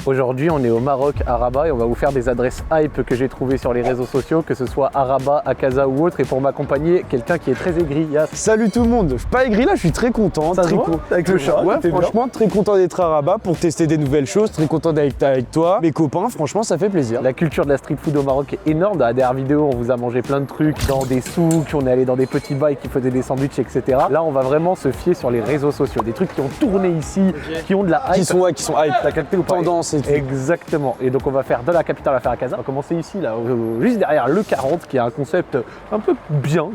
Aujourd'hui, on est au Maroc, à Rabat, et on va vous faire des adresses hype que j'ai trouvées sur les réseaux sociaux, que ce soit à Rabat, à Casa ou autre. Et pour m'accompagner, quelqu'un qui est très aigri, Yas. Salut tout le monde, je suis pas aigri là, je suis très content. Ça se voit avec le chat. Ouais, franchement, très content d'être à Rabat pour tester des nouvelles choses, très content d'être avec toi, mes copains, franchement, ça fait plaisir. La culture de la street food au Maroc est énorme. Dans la dernière vidéo, on vous a mangé plein de trucs dans des souks, on est allé dans des petits bails qui faisaient des sandwichs, etc. Là, on va vraiment se fier sur les réseaux sociaux, des trucs qui ont tourné ici, qui ont de la hype. Qui sont hype. T'as capté ou pas? Tendance et tout. Exactement. Et donc on va faire de la capitale, on va faire à Casa. On va commencer ici, là, juste derrière le 40, qui est un concept un peu bien,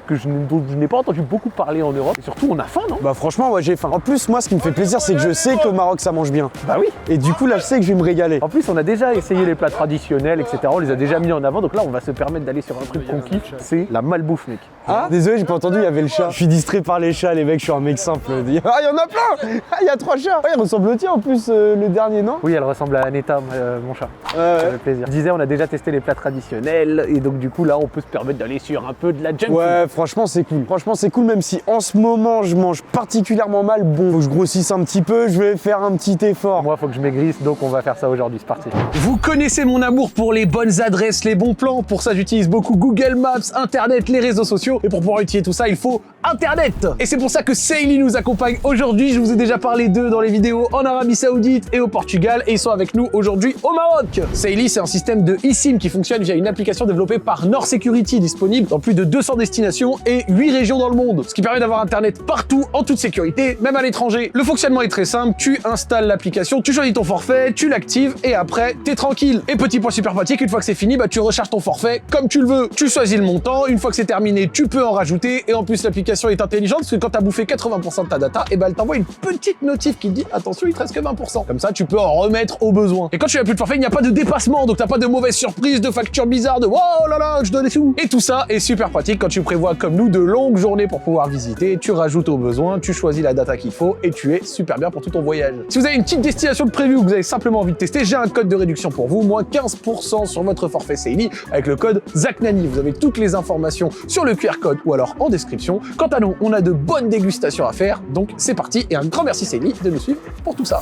dont je n'ai pas entendu beaucoup parler en Europe. Et surtout, on a faim, non? Bah franchement, ouais, j'ai faim. En plus, moi, ce qui me fait plaisir, c'est que je sais qu'au Maroc, ça mange bien. Bah oui. Et du coup, là, je sais que je vais me régaler. En plus, on a déjà essayé les plats traditionnels, etc. On les a déjà mis en avant. Donc là, on va se permettre d'aller sur un truc qu'on kiffe. C'est la malbouffe, mec. Ah, désolé, j'ai pas entendu, il y avait le chat. Je suis distrait par les chats, les mecs, je suis un mec simple. Ah, il y en a plein. Ah, il y a 3 chats. Ah, il ressemble au tien en plus, le dernier, non? Oui, elle ressemble à Aneta, mon chat. Ça fait plaisir. Je disais, on a déjà testé les plats traditionnels. Et donc, du coup, là, on peut se permettre d'aller sur un peu de la junk food. Ouais, franchement, c'est cool. Franchement, c'est cool, même si en ce moment, je mange particulièrement mal. Bon, faut que je grossisse un petit peu, je vais faire un petit effort. Moi, faut que je maigrisse, donc on va faire ça aujourd'hui. C'est parti. Vous connaissez mon amour pour les bonnes adresses, les bons plans. Pour ça, j'utilise beaucoup Google Maps, Internet, les réseaux sociaux. Et pour pouvoir utiliser tout ça, il faut Internet. Et c'est pour ça que Saily nous accompagne aujourd'hui. Je vous ai déjà parlé d'eux dans les vidéos en Arabie Saoudite et au Portugal. Et ils sont avec nous aujourd'hui au Maroc. Saily, c'est un système de eSIM qui fonctionne via une application développée par Nord Security, disponible dans plus de 200 destinations et 8 régions dans le monde. Ce qui permet d'avoir Internet partout, en toute sécurité, même à l'étranger. Le fonctionnement est très simple. Tu installes l'application, tu choisis ton forfait, tu l'actives et après, t'es tranquille. Et petit point super pratique, une fois que c'est fini, bah, tu recharges ton forfait comme tu le veux. Tu choisis le montant. Une fois que c'est terminé, tu peux en rajouter. Et en plus, l'application est intelligente parce que quand t'as bouffé 80% de ta data, et bah, elle t'envoie une petite notif qui te dit attention, il te reste que 20%. Comme ça, tu peux en remettre au besoin. Et quand tu n'as plus de forfait, il n'y a pas de dépassement. Donc t'as pas de mauvaises surprises, de factures bizarres, de oh là là, je donne des sous. Et tout ça est super pratique quand tu prévois comme nous de longues journées pour pouvoir visiter. Tu rajoutes au besoin, tu choisis la data qu'il faut et tu es super bien pour tout ton voyage. Si vous avez une petite destination de prévue ou que vous avez simplement envie de tester, j'ai un code de réduction pour vous, moins 15% sur votre forfait Saily avec le code ZAKNANI. Vous avez toutes les informations sur le QR code ou alors en description. Quant à nous, on a de bonnes dégustations à faire, donc c'est parti et un grand merci Saily de nous suivre pour tout ça.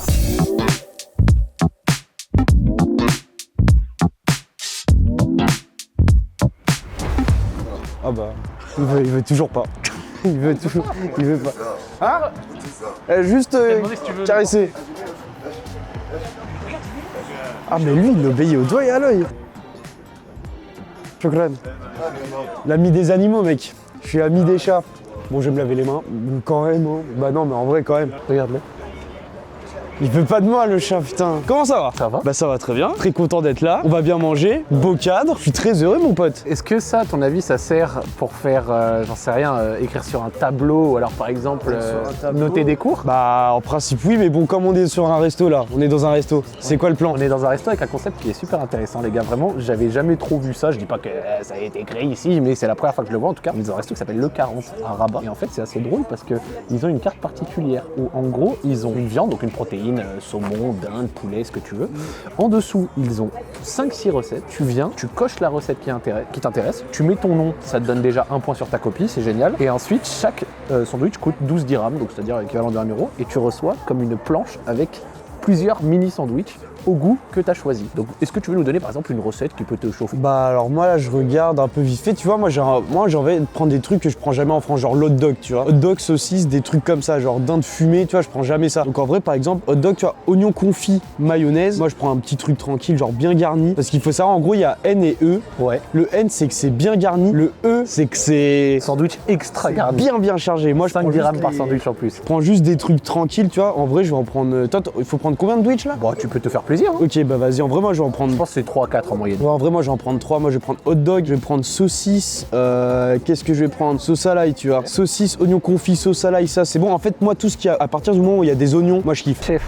Ah bah, il veut toujours pas. Il veut pas. Hein? Juste caresser. Ah mais lui, il obéit au doigt et à l'œil. Chokran. L'ami des animaux, mec. Je suis ami des chats. Bon, je vais me laver les mains. Quand même, hein. Bah non, mais en vrai, quand même. Regarde-le. Il veut pas de moi, le chat, putain. Comment ça va? Ça va? Bah ça va très bien. Très content d'être là. On va bien manger. Beau cadre. Je suis très heureux, mon pote. Est-ce que ça, à ton avis, ça sert pour faire, j'en sais rien, écrire sur un tableau ou alors par exemple noter des cours? Bah en principe oui, mais bon, comme on est sur un resto là, on est dans un resto. C'est quoi le plan? On est dans un resto avec un concept qui est super intéressant, les gars. Vraiment, j'avais jamais trop vu ça. Je dis pas que ça a été créé ici, mais c'est la première fois que je le vois en tout cas. On est dans un resto qui s'appelle Le 40 à Rabat. Et en fait, c'est assez drôle parce qu'ils ont une carte particulière où en gros, ils ont une viande, donc une protéine, saumon, dinde, poulet, ce que tu veux. En dessous, ils ont 5-6 recettes. Tu viens, tu coches la recette qui t'intéresse, tu mets ton nom, ça te donne déjà un point sur ta copie, c'est génial. Et ensuite, chaque sandwich coûte 12 dirhams, donc c'est-à-dire l'équivalent d'1 euro, et tu reçois comme une planche avec plusieurs mini sandwichs au goût que tu as choisi. Donc, est-ce que tu veux nous donner par exemple une recette qui peut te chauffer? Bah alors moi là je regarde un peu vite fait, tu vois, moi j'ai envie de prendre des trucs que je prends jamais en France, genre l'hot dog, tu vois. Hot dog, saucisse, des trucs comme ça, genre dinde fumée, tu vois, je prends jamais ça. Donc en vrai par exemple, hot dog, tu vois, oignon confit, mayonnaise, moi je prends un petit truc tranquille, genre bien garni. Parce qu'il faut savoir, en gros, il y a N et E. Ouais. Le N c'est que c'est bien garni, le E c'est que c'est... Sandwich extra garni. Bien chargé. Moi je 5 prends dirhams juste par sandwich en plus. Je prends juste des trucs tranquilles, tu vois. En vrai je vais en prendre... Toi, il faut prendre combien de sandwichs là? Bon, tu peux te faire plaisir. Hein. Ok, bah vas-y, en vrai moi je vais en prendre... Je pense que c'est 3-4 en moyenne. Ouais, en vrai moi je vais en prendre 3, moi je vais prendre hot dog, je vais prendre saucisse, qu'est-ce que je vais prendre? Sauce à l'ail, tu vois. Saucisse, oignon confit, sauce à l'ail, ça c'est bon. En fait moi tout ce qui a, à partir du moment où il y a des oignons, moi je kiffe. Chef,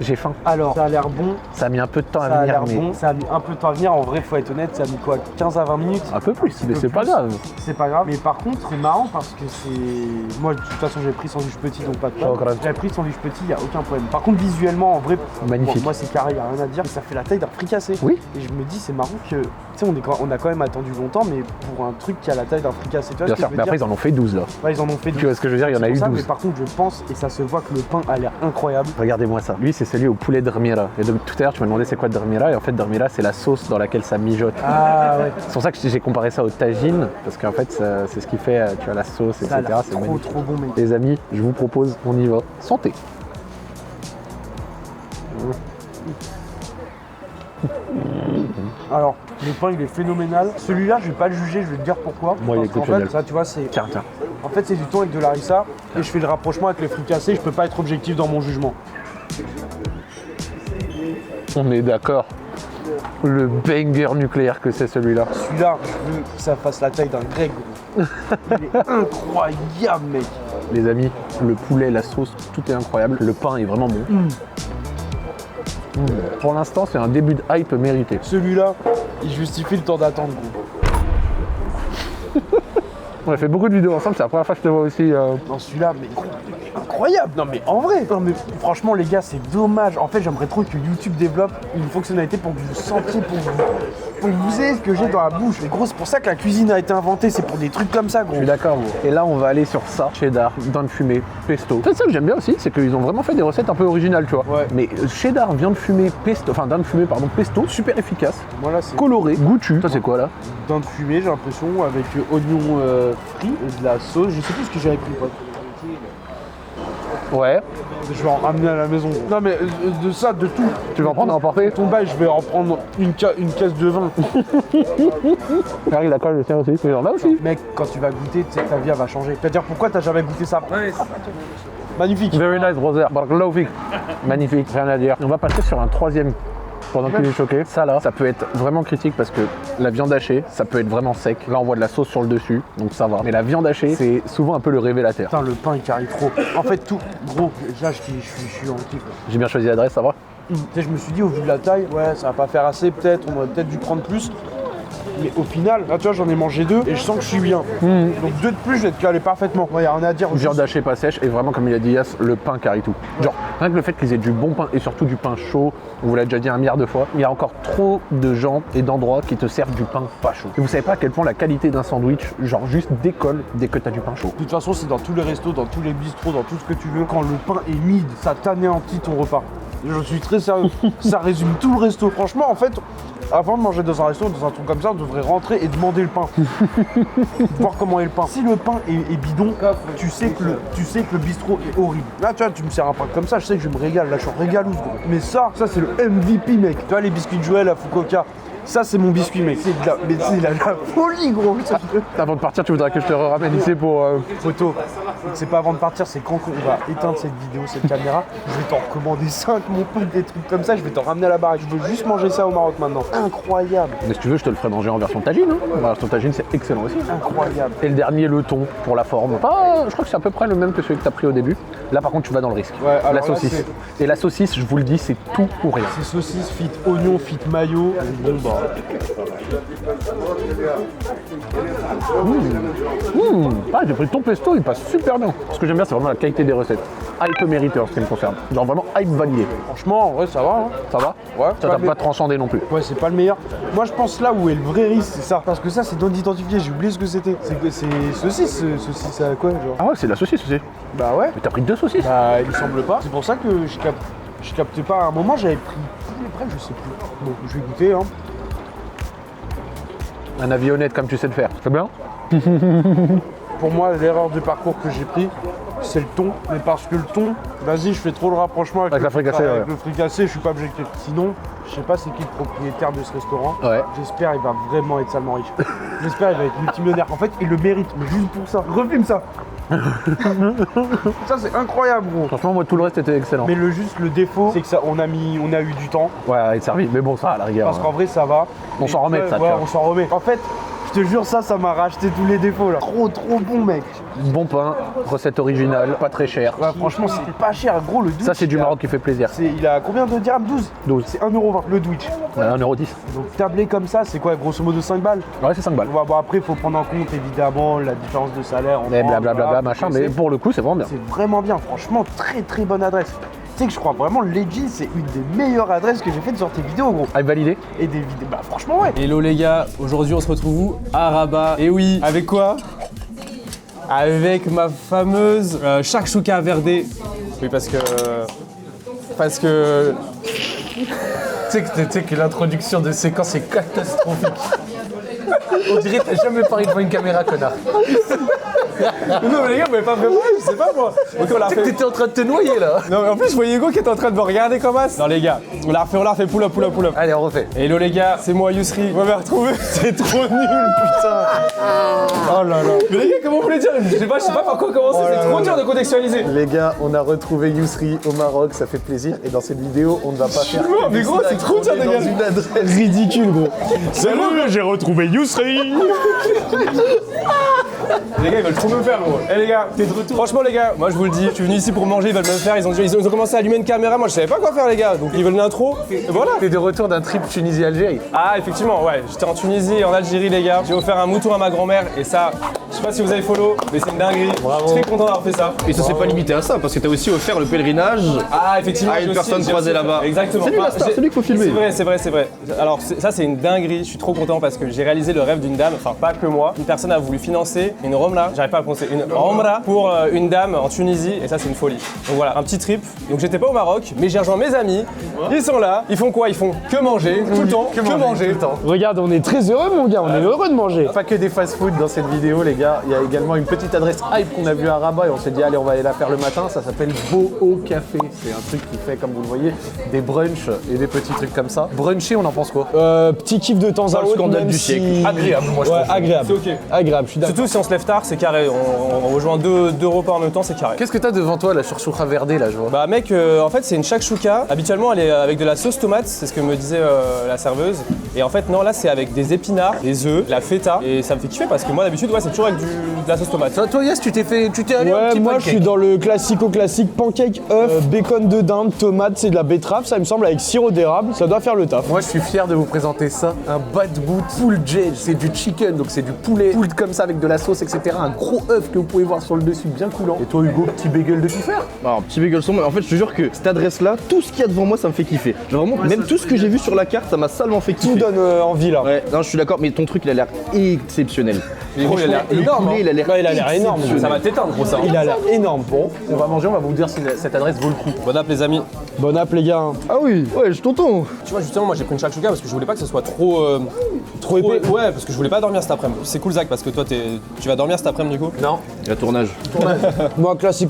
j'ai faim. Alors, ça a l'air bon. Ça a mis un peu de temps Ça à a venir, l'air mais... bon, ça a mis un peu de temps à venir. En vrai, faut être honnête, ça a mis quoi, 15 à 20 minutes? Un peu plus, mais peu c'est pas plus. grave. C'est pas grave. Mais par contre, c'est marrant parce que c'est... Moi, de toute façon, j'ai pris sandwich petit, donc pas de problème. J'ai pris sandwich petit, il n'y a aucun problème. Par contre, visuellement, en vrai, Magnifique. bon, moi, c'est carré, il n'y a rien à dire. Mais ça fait la taille d'un fricassé. Oui. Et je me dis, c'est marrant que... Tu sais, on a quand même attendu longtemps, mais pour un truc qui a la taille d'un fricassé, tu vois Bien ce que sûr, je veux mais après dire? ils en ont fait 12 là. Ouais, ils en ont fait 12. Tu vois ce que je veux dire, il y en a eu 12. Mais par contre, je pense, et ça se voit que le pain a l'air incroyable. Regardez-moi ça. Lui, c'est c'est celui au poulet d'Armira. Et donc tout à l'heure, tu m'as demandé c'est quoi d'Armira, et en fait d'Armira, c'est la sauce dans laquelle ça mijote. Ah ouais. C'est pour ça que j'ai comparé ça au tagine, parce qu'en fait, c'est ce qui fait, tu vois, la sauce, Ça a etc. l'air C'est magnifique. trop bon, mec. Les amis, je vous propose, on y va. Santé. Alors, le pain il est phénoménal. Celui-là, je vais pas le juger, je vais te dire pourquoi. Moi, il est Parce qu'en exceptionnel. fait, ça, tu vois, c'est. Tiens. En fait, c'est du thon avec de l'harissa. Et je fais le rapprochement avec les fruits cassés. Je peux pas être objectif dans mon jugement. On est d'accord. Le banger nucléaire que c'est celui-là. Celui-là, je veux que ça fasse la taille d'un grec, gros. Il est incroyable, mec. Les amis, le poulet, la sauce, tout est incroyable. Le pain est vraiment bon. Pour l'instant, c'est un début de hype mérité. Celui-là, il justifie le temps d'attente, gros. On a fait beaucoup de vidéos ensemble, c'est la première fois que je te vois aussi. Non, celui-là, mais incroyable. Non, mais en vrai. Non, mais franchement, les gars, c'est dommage. En fait, j'aimerais trop que YouTube développe une fonctionnalité pour que vous sentiez, pour que vous ayez ce que j'ai dans la bouche. Mais gros, c'est pour ça que la cuisine a été inventée. C'est pour des trucs comme ça, Je gros. suis d'accord, gros. Et là, on va aller sur ça. Cheddar, dinde fumée, pesto. C'est ça que j'aime bien aussi, c'est qu'ils ont vraiment fait des recettes un peu originales, tu vois. Ouais. Mais cheddar, viande fumée, pesto, enfin dinde fumée, pardon, pesto, super efficace. Moi, là, c'est Coloré, goûtu. Ça, c'est quoi là? dinde fumée, j'ai l'impression, avec oignons frits et de la sauce. Je sais plus ce que j'avais pris, quoi. Ouais. Je vais en ramener à la maison. Non, mais de ça, de tout. Tu vas en prendre à emporter? Ton bail, je vais en prendre une caisse de vin. Regarde, d'accord, le tien aussi. Il y en a aussi. Mec, quand tu vas goûter, tu sais que ta vie elle va changer. C'est-à-dire pourquoi t'as jamais goûté ça? Magnifique. Very nice, brother. Barakallahu. Magnifique, rien à dire. On va passer sur un troisième pendant qu'il est choqué. Ça là, ça peut être vraiment critique parce que la viande hachée, ça peut être vraiment sec. Là, on voit de la sauce sur le dessus, donc ça va. Mais la viande hachée, c'est souvent un peu le révélateur. Putain, le pain il carry trop. En fait, tout. Gros, là, je suis en kiff. J'ai bien choisi l'adresse, ça va? Tu sais, je me suis dit, au vu de la taille, ouais, ça va pas faire assez, peut-être. On aurait peut-être dû prendre plus. Mais au final, là, tu vois, j'en ai mangé 2 et je sens que je suis bien. Donc 2 de plus, je vais te caler parfaitement. Ouais, y a rien à dire. Viande hachée pas sèche et vraiment, comme il a dit Yas, le pain carry tout. Genre, rien que le fait qu'ils aient du bon pain et surtout du pain chaud, on vous l'a déjà dit 1 milliard de fois, il y a encore trop de gens et d'endroits qui te servent du pain pas chaud. Et vous savez pas à quel point la qualité d'un sandwich, genre juste décolle dès que t'as du pain chaud. De toute façon, c'est dans tous les restos, dans tous les bistrots, dans tout ce que tu veux. Quand le pain est mid, ça t'anéantit ton repas. Je suis très sérieux. Ça résume tout le resto. Franchement, en fait, avant de manger dans un resto, dans un truc comme ça, on devrait rentrer et demander le pain. Voir comment est le pain. Si le pain est bidon, tu sais que le bistrot est horrible. Là, tu vois, tu me sers un pain comme ça, je sais que je me régale. Là, je suis en régalouse, gros. Mais ça c'est le MVP, mec. Tu vois, les biscuits de Joël à Fukuoka. Ça, c'est mon biscuit, mec. C'est de la folie, gros. Avant de partir, tu voudrais que je te ramène ici pour... Photo. C'est pas avant de partir, c'est quand on va éteindre cette vidéo, cette caméra. Je vais t'en recommander 5, mon pote, des trucs comme ça. Je vais t'en ramener à la baraque. Je veux juste manger ça au Maroc maintenant. Incroyable. Mais si tu veux, je te le ferai manger en version tagine. Hein. La version tagine, c'est excellent aussi. Incroyable. Et le dernier, le thon, pour la forme. Je crois que c'est à peu près le même que celui que tu as pris au début. Là, par contre, tu vas dans le risque. Ouais, alors la là, saucisse. Et la saucisse, je vous le dis, c'est tout ou rien. C'est saucisse, fit oignon, fit mayo. Bon, bah. Ah, j'ai pris ton pesto, il passe super bien. Ce que j'aime bien, c'est vraiment la qualité des recettes. Hype mérité en ce qui me concerne. Genre vraiment hype validé. Franchement, en vrai, ça va. Hein. Ça va? Ouais, Ça t'a pas transcendé non plus. Ouais, c'est pas le meilleur. Moi, je pense là où est le vrai risque, c'est ça. Parce que ça, c'est non identifié. J'ai oublié ce que c'était. C'est saucisse. Saucisse à quoi, genre? Ah ouais, c'est de la saucisse aussi. Bah ouais. Mais t'as pris 2 saucisses? Bah, il me semble pas. C'est pour ça que je captais pas. À un moment, j'avais pris tous les prêts, je sais plus. Bon, je vais goûter, hein. Un avis honnête comme tu sais le faire. C'est bien? Pour moi, l'erreur de parcours que j'ai pris, c'est le thon. Mais parce que le thon, vas-y, je fais trop le rapprochement avec la fricassée, ouais. le fricassé, je suis pas objectif. Sinon, je sais pas c'est qui le propriétaire de ce restaurant. Ouais. J'espère il va vraiment être salement riche. J'espère il va être multimillionnaire. En fait, il le mérite, mais juste pour ça. Refilme ça. Ça, c'est incroyable, gros. Franchement, moi, tout le reste était excellent. Mais le défaut, c'est que ça, on a eu du temps. Ouais, à être servi. Mais bon, ça, à la rigueur. Parce qu'en vrai, ça va. On s'en remet de ça, tu Ouais, vois. on s'en remet. En fait, je te jure, ça m'a racheté tous les défauts là. Trop bon, mec. Bon pain, recette originale, pas très cher. Ouais, franchement, c'était pas cher, gros. Le douche. Ça, c'est du Maroc qui fait plaisir. Il a combien de dirhams? 12. 12. C'est 1,20€ le Twitch. Ouais, 1,10€. Donc tablé comme ça, c'est quoi, grosso modo 5 balles? Ouais, c'est 5 balles. Ouais, bon, après, il faut prendre en compte évidemment la différence de salaire. Mais blablabla, machin, mais pour le coup, c'est vraiment bien. C'est vraiment bien, franchement, très bonne adresse. Tu sais que je crois vraiment, legit, c'est une des meilleures adresses que j'ai faites sur tes vidéos, gros. Hype validé? Et des vidéos, bah franchement, ouais. Hello les gars, aujourd'hui on se retrouve où? À Rabat. Et oui, avec quoi? Avec ma fameuse shakshuka verdée. Oui, parce que parce que... Tu sais que l'introduction de séquence est catastrophique. On dirait que t'as jamais parlé devant une caméra, connard. Non mais les gars, vous m'avez pas préparé, je sais pas moi. Ok, on l'a Tu sais que refait. t'étais en train de te noyer là. Non mais en plus, je voyais Hugo qui était en train de me regarder comme as. Non les gars, on l'a refait, pull up. Allez, on refait. Hello les gars, c'est moi Yousri. Vous m'avez retrouvé. C'est trop nul, putain. Oh là là. Mais les gars, comment vous voulez dire? Je sais pas par quoi commencer, c'est trop dur de contextualiser. Les gars, on a retrouvé Yousri au Maroc, ça fait plaisir. Et dans cette vidéo, on ne va pas faire. mort, mais gros, c'est trop dur, on est les dans gars. une adresse. Ridicule, gros. Salut, j'ai retrouvé Yousri. Les gars, ils veulent trop me faire, gros. Eh les gars, t'es de retour. Franchement, les gars, moi je vous le dis, je suis venu ici pour manger, ils veulent me faire. Ils ont commencé à allumer une caméra, moi je savais pas quoi faire, les gars. Donc ils veulent une intro. Et voilà. T'es de retour d'un trip Tunisie-Algérie. Ah, effectivement, ouais. J'étais en Tunisie et en Algérie, les gars. J'ai offert un mouton à ma grand-mère et ça, je sais pas si vous avez follow, mais c'est une dinguerie. Je suis très content d'avoir fait ça. Et ça s'est pas limité à ça, parce que t'as aussi offert le pèlerinage Ah, effectivement. à une personne croisée là-bas. Exactement. C'est lui la star, c'est lui qu'il faut filmer. C'est vrai. Alors, ça, c'est une dinguerie. Je suis trop content parce que j'ai réalisé le rêve d'une dame, enfin, pas que moi. Une personne a voulu financer une romla, j'arrive pas à prononcer, une romla pour une dame en Tunisie et ça, c'est une folie. Donc voilà, un petit trip. Donc j'étais pas au Maroc, mais j'ai rejoint mes amis. Ils sont là. Ils font quoi? Ils font que manger tout le temps. Que manger tout le temps. Regarde, on est très heureux, mon gars, on est heureux de manger. Pas que des fast-food dans cette vidéo, les gars. Il y a également une petite adresse hype qu'on a vue à Rabat et on s'est dit, allez, on va aller la faire le matin. Ça s'appelle Boho Café. C'est un truc qui fait, comme vous le voyez, des brunchs et des petits trucs comme ça. Bruncher, on en pense quoi? Petit kiff de temps à le autre, scandale même du si... siècle. Agréable, moi je Ouais, trouve. agréable. C'est ok. Agréable, je suis d'accord. Surtout si on se lève tard, c'est carré. On rejoint deux repas en même temps, c'est carré. Qu'est-ce que t'as devant toi, la chouchoura verdée, là, je vois? Bah mec, en fait c'est une shakshuka. Habituellement elle est avec de la sauce tomate, c'est ce que me disait la serveuse. Et en fait non, là c'est avec des épinards, des œufs, la feta. Et ça me fait kiffer parce que moi d'habitude ouais, c'est toujours avec de la sauce tomate. Toi, Yes, tu t'es allé un Ouais, petit moi pancake. je suis dans le classique pancake, œuf, bacon de dinde, tomate, c'est de la betterave, ça il me semble avec sirop d'érable, ça doit faire le taf. Moi, je suis fier de vous présenter ça, un bad boot pulled jade. C'est du chicken, donc c'est du poulet pulled comme ça avec de la sauce, etc. Un gros œuf que vous pouvez voir sur le dessus, bien coulant. Et toi, Hugo, petit bagel de kiffer. Alors, petit bagel son, mais en fait, je te jure que cette adresse-là, tout ce qu'il y a devant moi, ça me fait kiffer. Genre, vraiment, même tout ce que j'ai vu sur la carte, ça m'a salement fait Tout kiffer. donne envie là. Ouais, non, je suis d'accord, mais ton truc, il a l'air exceptionnel. Gros, il a l'air Le énorme. poulet, il a l'air Ouais, il a l'air énorme. Ça va t'éteindre gros ça. Il a l'air énorme. Bon, On va manger, on va vous dire si cette adresse vaut le coup. Bon app les amis. bon app les gars. Ah oui, ouais, je t'entends. Tu vois justement moi j'ai pris une shakshuka parce que je voulais pas que ce soit trop épais. Ouais parce que je voulais pas dormir cet après-midi. C'est cool Zach parce que toi tu vas dormir cet après-midi du coup. Non. La tournage. Moi classique,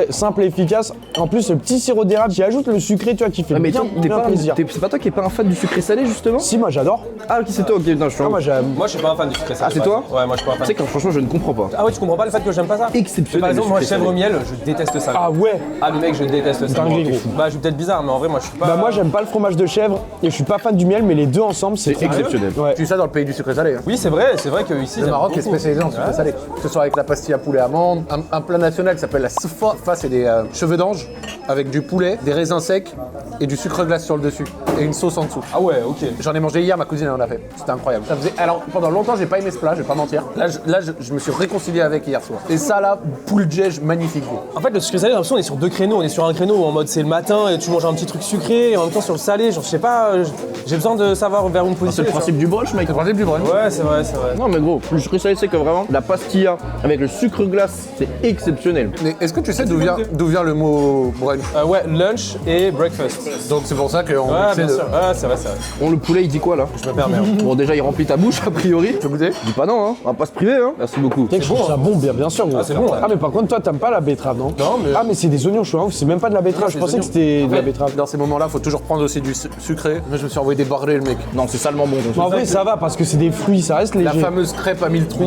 simple et efficace. En plus le petit sirop d'érable qui ajoute le sucré, tu vois, qui fait Ah, mais bien, toi, t'es bien pas, plaisir. c'est pas toi qui es pas un fan du sucré salé, justement? Si, moi j'adore. Ah, ok, c'est toi, ok, non, je suis Ah, moi j'aime. Moi je suis pas un fan du sucré salé. Ah, c'est toi? Ouais moi je suis pas un Tu fan. sais que franchement, je ne comprends pas. Ah ouais tu comprends pas le fait que j'aime pas ça? Exceptionnel, Par exemple le moi sucré chèvre salé. miel je déteste ça. Ah ouais. Ah mais mec je déteste ça. Dinguerie, gros. Bah je suis peut-être bizarre mais en vrai moi je suis pas. Bah moi j'aime pas le fromage de chèvre et je suis pas fan du miel, mais les deux ensemble c'est C'est exceptionnel. Ouais. Tu dis ça dans le pays du sucré salé. Hein. Oui c'est vrai que ici. Le j'aime Maroc est beaucoup. spécialisé en sucré salé. Que ce soit avec la pastille à poulet amande, un plat national qui s'appelle la sfa. Fa, c'est des cheveux d'ange avec du poulet, des raisins secs et du sucre glace sur le dessus. Et une sauce en dessous. Ah ouais ok. J'en ai mangé hier, ma cousine en a fait. C'était incroyable. Ça faisait... Alors pendant longtemps, j'ai pas aimé ce plat, je vais pas mentir. Là, je me suis réconcilié avec hier soir. Et ça là, pulled jade, magnifique. Gros. En fait le sucré salé j'ai l'impression on est sur deux créneaux. On est sur un créneau où en mode c'est le matin et tu manges un petit truc sucré et en même temps sur le salé. Genre je sais pas, j'ai besoin de savoir vers où me C'est positionner. le principe du brunch, mec. C'est le principe du brunch. Ouais c'est vrai. Non, mais gros, le sucré salé, c'est que vraiment, la pastilla avec le sucre glace, c'est exceptionnel. Mais est-ce que tu sais d'où vient le mot brunch? Ouais lunch et breakfast. Donc c'est pour ça qu'on Ouais mixait bien de... sûr. Ouais c'est vrai. Bon, le poulet, il dit quoi là? Je me permets. Hein. Bon, déjà, il remplit ta bouche, a priori. Tu peux goûter? Dis pas non, hein. On va pas se priver, hein. Merci beaucoup. Je trouve ça bon, bien sûr. Gros. c'est bon, ouais. Ah mais par contre toi t'aimes pas la betterave, non? Non, mais- Ah mais c'est des oignons, je suis un ouf, c'est même pas de la betterave. Je c'est pensais des que c'était de la betterave. Dans ces moments-là, faut toujours prendre aussi du sucré. Moi, je me suis envoyé des bardés, le mec. Non, c'est salement bon. Mais en vrai ça va parce que c'est des fruits, ça reste léger. La fameuse crêpe à 1000 trous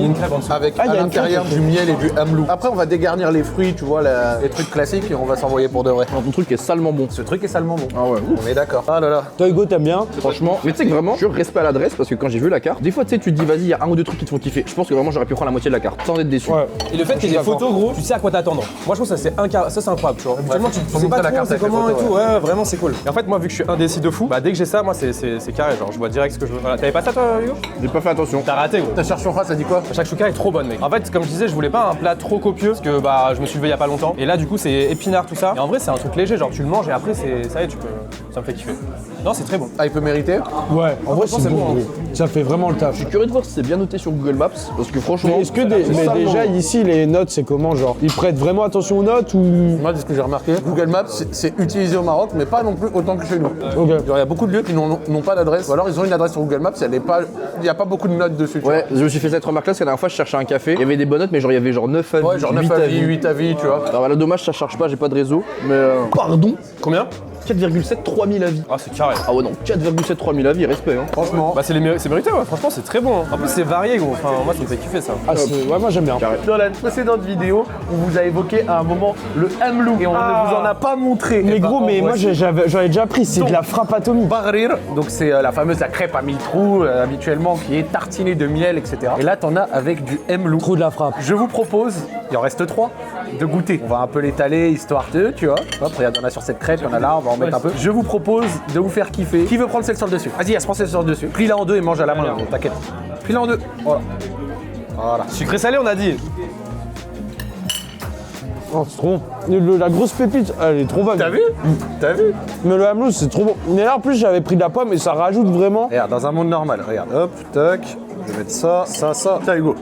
avec Ah, il y à a une l'intérieur crêpe, du miel et du hamelou. Après, on va dégarnir les fruits, tu vois, les trucs classiques et on va s'envoyer pour de vrai. Non, ton truc est salement bon. Ce truc est salement bon. Ah ouais. On est d'accord. Ah là là. Toi Hugo t'aimes bien? Franchement, mais tu sais que vraiment, je respecte à l'adresse parce que quand j'ai vu la carte, des fois tu sais, tu te dis vas-y, il y a un ou deux trucs qui te font kiffer. Je pense que vraiment j'aurais pu prendre la moitié de la carte sans être déçu. Ouais. Et le fait qu'il y ait des d'accord. photos gros, tu sais à quoi t'attendre. Moi je trouve ça c'est incroyable, tu vois. Habituellement tu faut sais pas montrer la trop carte c'est avec les comment et photos, tout. Ouais vraiment c'est cool. Et en fait moi vu que je suis indécis de fou, bah dès que j'ai ça moi c'est carré genre je vois direct ce que je veux. Voilà. T'avais pas ça toi Hugo? J'ai pas fait attention. T'as raté gros. Ta cherche en face, ça dit quoi? La shakshuka est trop bonne mec. En fait comme je disais je voulais pas un plat trop copieux parce que bah je me suis levé il y a pas longtemps. Et là du coup c'est épinard tout ça. Et en vrai c'est un truc léger genre tu le manges et après c'est ça y est tu peux. Ça me fait kiffer. Non, c'est très bon. Ah, il peut mériter. Ouais, en vrai, c'est c'est bon. bon, gros. Ça fait vraiment le taf. Je suis curieux de voir si c'est bien noté sur Google Maps, parce que franchement. Mais est-ce que déjà ici les notes c'est comment genre ils prêtent vraiment attention aux notes ou Moi, c'est ce que j'ai remarqué. Google Maps, c'est utilisé au Maroc, mais pas non plus autant que chez nous. Ok. Genre, il y a beaucoup de lieux qui n'ont pas d'adresse. Ou alors, ils ont une adresse sur Google Maps, il n'y a pas beaucoup de notes dessus. tu Ouais, je me suis fait cette remarque-là, parce que la dernière fois, je cherchais un café. Il y avait des bonnes notes, mais genre, il y avait genre 9 avis. vois. Ouais, genre 9 avis, 8 avis, tu vois. Alors là, dommage, ça charge pas, j'ai pas de réseau. Mais. pardon Combien 4,7 3000 avis. Ah, c'est carré. Ah ouais, non, 4,7 3000 avis, respect. Hein. Franchement. Bah, c'est mérité, ouais. Franchement, c'est très bon. Hein. En plus, c'est varié, gros. Enfin, moi, ça me fait kiffer ça. Ah ouais moi j'aime bien. Dans la précédente vidéo, on vous a évoqué à un moment le Hamlou et on ne vous en a pas montré. Mais Eh ben, gros en mais moi voici. j'en ai déjà pris, c'est de la frappe atomique. Bahrir, donc c'est la fameuse crêpe à 1000 trous habituellement qui est tartinée de miel, etc. Et là, t'en as avec du Hamlou. Trop de la frappe. Je vous propose, il en reste 3, de goûter. On va un peu l'étaler histoire de, tu vois. Hop, regarde, on a sur cette crêpe, on a là, on va en mettre un peu. Je vous propose de vous faire kiffer. Qui veut prendre celle sur le dessus? Vas-y, elle se prend celle sur le dessus. Plie-la en deux et mange à la main, gros, t'inquiète. Plie-la en deux. Voilà. Voilà. Sucré salé, on a dit. Oh, c'est trop bon. La grosse pépite, elle est trop bonne. T'as vu? T'as vu? Mais le hamelou c'est trop bon. Mais là en plus j'avais pris de la pomme et ça rajoute vraiment. Regarde, dans un monde normal, regarde, hop, tac, je vais mettre ça, ça. Tiens Hugo,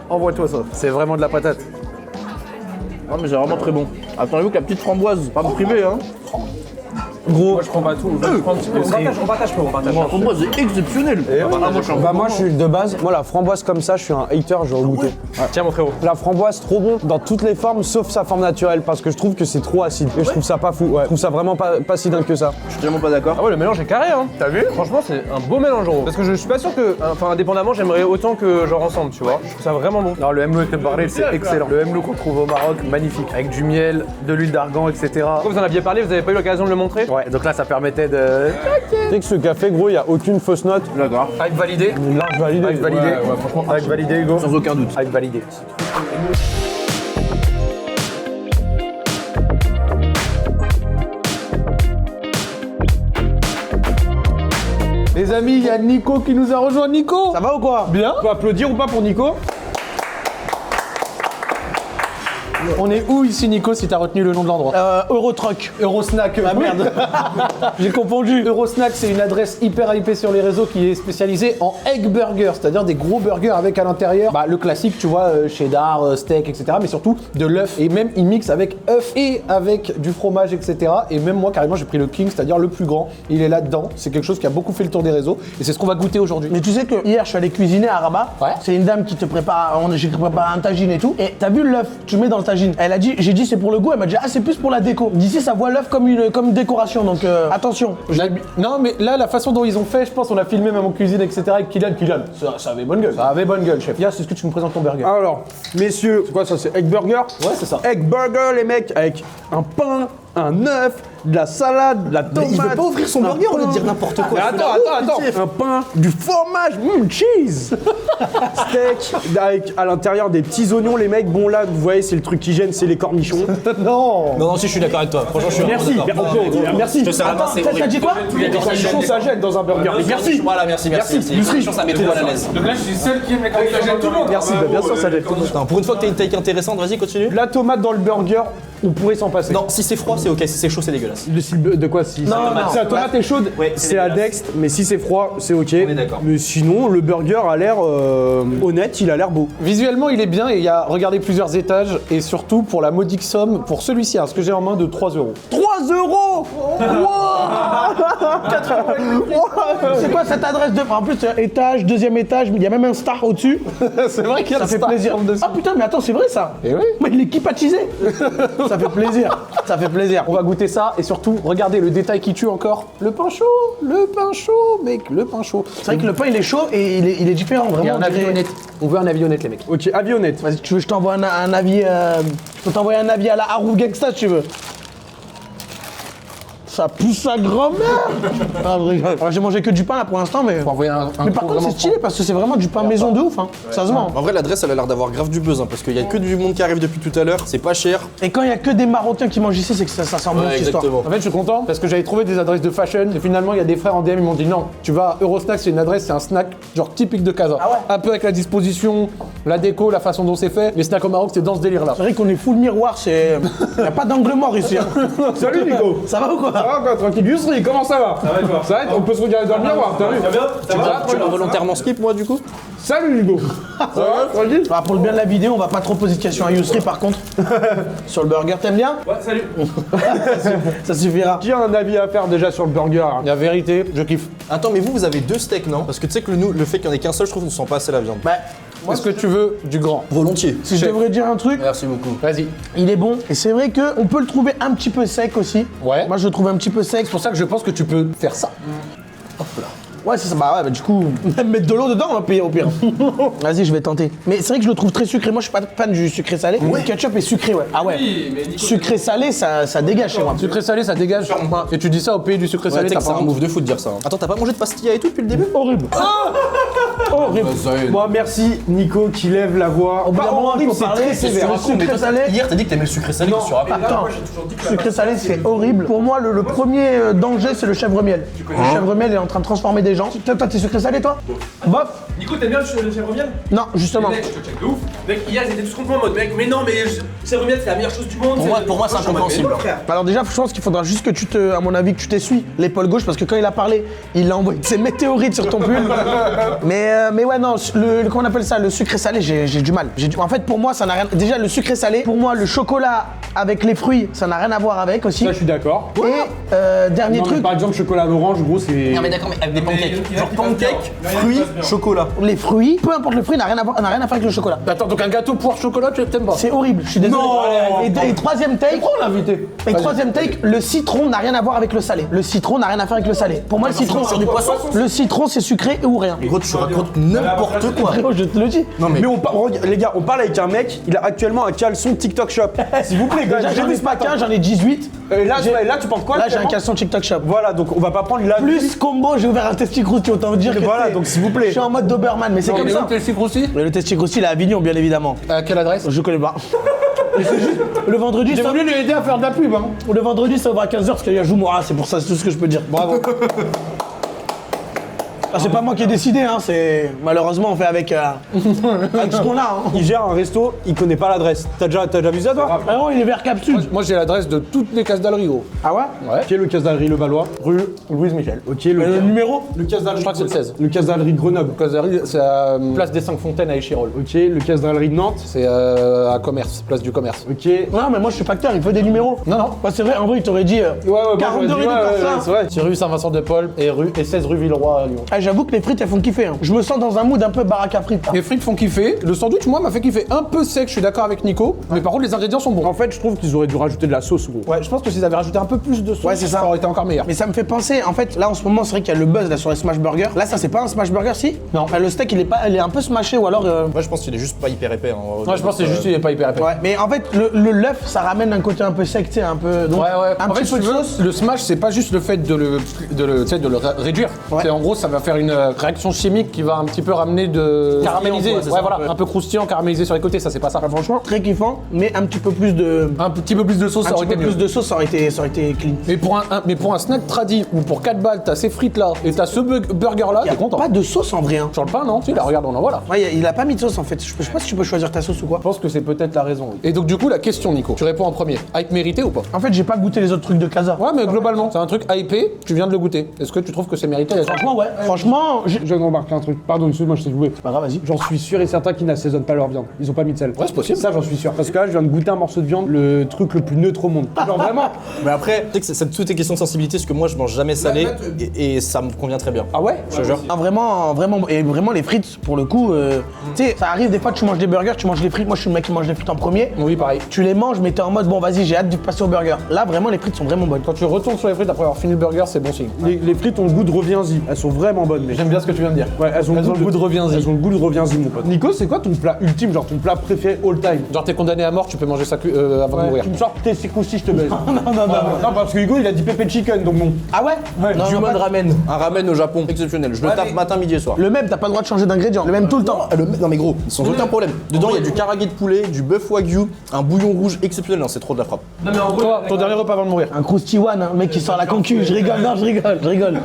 envoie-toi ça. C'est vraiment de la patate. Non, mais c'est vraiment très bon. Attendez-vous que la petite framboise, pas me priver, hein. Gros. Moi, je prends pas tout. Je prends un petit peu. On partage peu, on partage. La framboise est exceptionnelle. Bah moi je suis de base, moi la framboise comme ça je suis un hater, je vais goûter. Tiens, mon frérot. La framboise trop bon dans toutes les formes sauf sa forme naturelle parce que je trouve que c'est trop acide et je trouve ça pas fou. Ouais. Je trouve ça vraiment pas si dingue que ça. Je suis vraiment pas d'accord. Ah ouais, le mélange est carré, hein. T'as vu? Franchement, c'est un beau mélange, gros. Parce que je suis pas sûr que, enfin, indépendamment, j'aimerais autant que genre ensemble, tu vois. Je trouve ça vraiment bon. Non, le Hamlou avec le Bahrir, c'est excellent. Le Hamlou qu'on trouve au Maroc, magnifique, avec du miel, de l'huile d'argan, etc. Pourquoi vous en aviez parlé? Vous avez pas eu l'occasion de le montrer? Ouais, donc là, ça permettait de... Tu sais que ce café gros il y a aucune fausse note. D'accord. Avec validé. Une large validée. Avec validé. Ouais, franchement. Avec validé, Hugo. Sans aucun doute. Avec validé. Les amis, il y a Nico qui nous a rejoint. Nico, Ça va ou quoi? Bien. On peut applaudir ou pas pour Nico? On est où ici, Nico, si t'as retenu le nom de l'endroit? Eurotruck. Eurosnack. Ah merde. J'ai confondu. Eurosnack, c'est une adresse hyper hypée sur les réseaux qui est spécialisée en egg burger, c'est-à-dire des gros burgers avec à l'intérieur le classique, tu vois, cheddar, steak, etc. Mais surtout de l'œuf. Et même ils mixent avec œuf et avec du fromage, etc. Et même moi, carrément, j'ai pris le king, c'est-à-dire le plus grand. Il est là-dedans. C'est quelque chose qui a beaucoup fait le tour des réseaux. Et c'est ce qu'on va goûter aujourd'hui. Mais tu sais que hier je suis allé cuisiner à Rabat, Ouais. c'est une dame qui te prépare, j'ai préparé un tagine et tout, et t'as vu l'œuf, tu mets dans le tagine. Elle a dit, j'ai dit c'est pour le goût, elle m'a dit ah c'est plus pour la déco. D'ici ça voit l'œuf comme une décoration, donc attention. Non, mais là, la façon dont ils ont fait, je pense, on a filmé même en cuisine, etc. avec Kylian. Ça avait bonne gueule. Ça avait bonne gueule, chef. Yas, est-ce que tu me présentes ton burger? Alors, messieurs, c'est quoi ça? C'est egg burger? Ouais, c'est ça. Egg burger les mecs avec un pain, un œuf, de la salade, de la tomate. il veut pas ouvrir son burger au lieu de dire n'importe quoi. Mais attends. Un pain, du fromage, cheese. Steak avec à l'intérieur des petits oignons les mecs. Bon là, vous voyez, c'est le truc qui gêne, c'est les cornichons. Non. Non, si je suis d'accord avec toi. Franchement, je suis Merci, vraiment d'accord. merci. Je te serre la main, c'est T'as dit quoi? Les cornichons, ça gêne dans un burger. Mais merci. Voilà, merci. Les cornichons, ça met tout à l'aise. Donc là, je suis seul qui aime les cornichons. Tout le monde. Merci, bah, bien sûr, ça gêne tout le monde. Attends, pour une fois que t'as une take intéressante, vas-y, continue. La tomate dans le burger, on pourrait s'en passer. Non, si c'est froid, c'est ok. Si c'est chaud, c'est dégueulasse. De quoi si Non, si la tomate est chaude, Ouais, c'est c'est à dégueulasse. Dext, mais si c'est froid, c'est ok. est d'accord. Mais sinon, le burger a l'air honnête, il a l'air beau. Visuellement, il est bien et il y a, regardez, plusieurs étages. Et surtout, pour la modique somme, pour celui-ci, ce que j'ai en main de 3 euros. 3 euros. C'est quoi cette adresse de... En plus, étage, deuxième étage, mais il y a même un star au-dessus. C'est vrai qu'il y a Ça fait plaisir. Ah putain, mais attends, c'est vrai ça. Et oui. Mais il est kipatisé. Ça fait plaisir. Ça fait plaisir. On va goûter ça et surtout, regardez le détail qui tue encore. Le pain chaud, mec, le pain chaud. C'est vrai que le pain il est chaud et il est différent, Et vraiment. un avis honnête. On veut un avis honnête, les mecs. Ok, avionnette. Vas-y, tu veux, je t'envoie un avis. Je peux t'envoyer un avis à la Harouf Gangsta si tu veux. Ça pousse sa grand-mère. Ah, je rigole. Alors, j'ai mangé que du pain là pour l'instant, mais. Faut envoyer un Mais par contre, c'est stylé parce que c'est vraiment du pain maison de ouf, hein. Ça se vend. En vrai, l'adresse, elle a l'air d'avoir grave du buzz, hein, parce qu'il y a que du monde qui arrive depuis tout à l'heure. C'est pas cher. Et quand il y a que des Marocains qui mangent ici, c'est que ça sent bon cette histoire. exactement. En fait, je suis content parce que j'avais trouvé des adresses de fashion et finalement, il y a des frères en DM, ils m'ont dit non, tu vas à Eurosnack, c'est une adresse, c'est un snack genre typique de Casa. Ah ouais. Un peu avec la disposition, la déco, la façon dont c'est fait. Les snacks au Maroc, c'est dans ce délire-là. C'est vrai qu'on est full miroir, c'est. Y a pas d'angle mort ici. Hein. Salut Nico. Ça va ou quoi? va quoi, tranquille. Yusri, comment ça va? Ça va et toi? Ça va, on peut se regarder dans le miroir, t'as vu? Ça va bien? Ça va? Tu vas volontairement skip moi du coup? Salut Hugo. Ça va, tranquille? Ah, pour le bien de la vidéo, on va pas trop poser de questions à Yousri par contre. Sur le burger, t'aimes bien? Ouais, salut. Ça suffira. Qui a un avis à faire déjà sur le burger? La vérité, je kiffe. Attends, mais vous avez 2 steaks, non? Parce que tu sais que le fait qu'il y en ait qu'un seul, je trouve qu'on sent pas assez la viande. Bah, Est-ce que tu veux du grand? Volontiers. si je devrais dire un truc, Merci beaucoup. Vas-y. il est bon. Et c'est vrai qu'on peut le trouver un petit peu sec aussi. Ouais. Moi, je le trouve un petit peu sec. C'est pour ça que je pense que tu peux faire ça. Ouais, c'est ça. Bah ouais, bah du coup, même mettre de l'eau dedans, au pire. Vas-y, je vais tenter. Mais c'est vrai que je le trouve très sucré. Moi, je suis pas fan du sucré salé. Le ketchup est sucré, ouais. Ah ouais. Sucré salé, ça dégage chez moi. Sucré salé, ça dégage. Et tu dis ça au pays du sucré Ouais, salé, t'as t'as c'est pas un move de fou de dire ça. Hein. Attends, t'as pas mangé de pastilla et tout depuis le début? Horrible. Horrible. Bon, merci Nico qui lève la voix. Au bout d'un Pas moment, il horrible, faut c'est parler. très C'est sévère. le sucré salé. Hier, t'as dit que t'aimais le sucré salé, qu'est-ce que tu racontes? Attends, sucré salé, c'est horrible. Pour moi, le premier danger, c'est le chèvre miel. Le chèvre miel est en train de transformer des gens. Toi, t'es sucré salé, toi? Bof. Nico, t'aimes bien le chèvre miel? Non, justement. Mec, je te check de ouf. Mec, hier, ils étaient tous complètement en mode, mec, mais non, mais chèvre miel, c'est la meilleure chose du monde. Pour moi, c'est incompréhensible. Alors déjà, je pense qu'il faudra juste que tu te, à mon avis, que tu t'essuies l'épaule gauche parce que quand il a parlé, il a envoyé ses météorites sur ton pull. mais ouais, non, comment on appelle ça, le sucré salé, j'ai du mal. En fait, pour moi, ça n'a rien. Déjà, le sucré salé, pour moi, le chocolat avec les fruits, ça n'a rien à voir avec aussi. Ça, je suis d'accord. Et dernier Non, mais truc, par exemple, chocolat d'orange, gros, c'est. Non mais d'accord, mais avec des pancakes. Genre pancakes, fruits, chocolat. les fruits, peu importe le fruit, n'a rien à faire avec le chocolat. Attends, donc un gâteau poire chocolat, tu t'aimes pas? C'est horrible, je suis désolé. Non. Et troisième take. Pourquoi on l'a invité? Et troisième take, le citron n'a rien à voir avec le salé. Le citron n'a rien à faire avec le salé. Pour moi, le citron, c'est du poisson. Le citron, c'est sucré ou rien. Gros, tu racontes n'importe quoi. Frérot, je te le dis. Non Mais regarde, les gars, on parle avec un mec, il a actuellement un caleçon TikTok Shop. S'il vous plaît, gars, Déjà, j'en ai pas qu'un, j'en ai 18. Là, tu penses quoi? Là, j'ai un actuellement caleçon TikTok Shop. Voilà, donc on va pas prendre la Plus combo, j'ai ouvert un testicrousty, autant vous dire que Voilà, c'est- donc s'il vous plaît. Je suis en mode Doberman, mais c'est comme ça. T'es le sucre aussi? Mais le testicrousty, il est à Avignon, bien évidemment. À quelle adresse? Je connais pas. Mais c'est juste, le vendredi, J'ai ça... voulu lui aider à faire de la pub, hein. Le vendredi, ça ouvre à 15h parce qu'il y a Joumora, c'est pour ça, c'est tout ce que je peux dire. Bravo. Ah, c'est pas moi qui ai décidé, hein, c'est... Malheureusement, on fait avec ce qu'on a, hein. Il gère un resto, il connaît pas l'adresse. T'as déjà vu ça, toi? Ah non, il est vers Cap Sud. Moi, j'ai l'adresse de toutes les cases d'Allery, gros. Ah ouais? Qui est le Casalerie Le Valois? Rue Louise Michel. Ok, Le numéro? Le Casalerie. Je crois que c'est le 16. Le Casalerie Grenoble. Cases d'Allery, c'est à place des 5 Fontaines à Échirol. Ok, le Casalerie de Nantes. C'est à Commerce, place du Commerce. Ok. Non, mais moi, je suis facteur, il faut des numéros. Non, non. Bah, c'est vrai, en vrai, il t'aurait dit 42 rue du Corsin. c'est vrai. C'est rue Saint-Vincent-de-Paul et 16 rue Villeroy à Lyon. Ah, j'avoue que les frites, elles font kiffer. Hein. Je me sens dans un mood un peu baraque à frites. Les frites font kiffer. Le sandwich, moi, m'a fait kiffer. Un peu sec, je suis d'accord avec Nico. Mais par contre, les ingrédients sont bons. En fait, je trouve qu'ils auraient dû rajouter de la sauce, gros. Ouais, je pense que s'ils avaient rajouté un peu plus de sauce, Ouais, c'est ça. aurait été encore meilleur. Mais ça me fait penser, en fait, là en ce moment, c'est vrai qu'il y a le buzz là sur les smash burgers. Là, ça, c'est pas un smash burger, si? Non. Le steak, il est un peu smashé ou alors. Moi, je pense qu'il est juste pas hyper épais. Hein. Ouais, je pense que c'est juste qu'il est pas hyper épais. Ouais, mais en fait, le l'œuf, ça ramène un côté un peu sec, tu sais, un peu. Donc, Ouais, ouais. Un En fait, petit si peu de tu veux, sauce. le smash, c'est pas juste le fait de le tu sais, de le réduire. Ouais. C'est en gros, ça va faire une réaction chimique qui va un petit peu ramener de caraméliser. quoi, c'est Ouais, ça, voilà, un peu croustillant, caramélisé sur les côtés, ça c'est pas ça. Franchement, très kiffant, mais un petit peu plus de. Un petit peu plus de sauce, Un ça aurait petit été peu mieux. plus de sauce, ça aurait été clean. Mais pour un snack tradi ou pour 4 balles, t'as ces frites là et t'as ce burger là, t'es content. Pas de sauce en vrai. Hein. Sur le pain, non? Si, là, regarde, on en voit là. Ouais, il a pas mis de sauce en fait. Je sais pas si tu peux choisir ta sauce ou quoi. Je pense que c'est peut-être la raison. Oui. Et donc, du coup, la question, Nico, tu réponds en premier. Hype mérité ou pas? En fait, j'ai pas goûté les autres trucs de Casa. Ouais, mais globalement, c'est un truc hypé, tu viens de le goûter. Est-ce que tu trouves que c'est mérité? Franchement, ouais. Franchement, Je viens de remarquer un truc. Pardon, excuse-moi, je t'ai joué. pas grave, vas-y. J'en suis sûr et certain qu'ils n'assaisonnent pas leur viande. Ils ont pas mis de sel. Ouais, c'est possible. Ça, j'en suis sûr. Parce que là, je viens de goûter un morceau de viande, le truc le plus neutre au monde. Genre vraiment. Mais après, tu sais que tout est question de sensibilité, parce que moi, je mange jamais salé et ça me convient très bien. Ah ouais? Je te jure. Ah, vraiment, et vraiment les frites, pour le coup, tu sais, ça arrive des fois, tu manges des burgers, tu manges les frites. Moi, je suis le mec qui mange les frites en premier. Oui, pareil. Tu les manges, mais t'es en mode, bon, vas-y, j'ai hâte de passer au burger. Là, vraiment, les frites sont vraiment bonnes. Quand tu retournes sur les frites après avoir fini le burger, c'est bon signe. Les frites ont le goût de reviens-y. Elles sont vraiment bonnes, mais. J'aime bien ce que tu viens de dire. Ouais, elles ont le goût de reviens-y. Elles ont le goût de reviens-y, mon pote. Nico, c'est quoi ton plat ultime, genre ton plat préféré all time? Genre, t'es condamné à mort, tu peux manger ça avant de mourir. Tu me sors tes aussi, je te baise. Non, Non, parce que Hugo, il a dit pépé chicken, donc non. Ah ouais? Non, Du non, mode pas- ramen. Un ramen au Japon, exceptionnel. Je le tape matin, midi et soir. Le même, t'as pas le droit de changer d'ingrédients. Le même tout le temps. Non mais gros, sans aucun problème. Dedans il y a du karage de poulet, du bœuf wagyu, un bouillon rouge exceptionnel. Non, c'est trop de la frappe. Non, mais en gros, Toi, ton dernier repas avant de mourir. Un crousty one, un mec qui sort la concu. Je rigole, non, je rigole.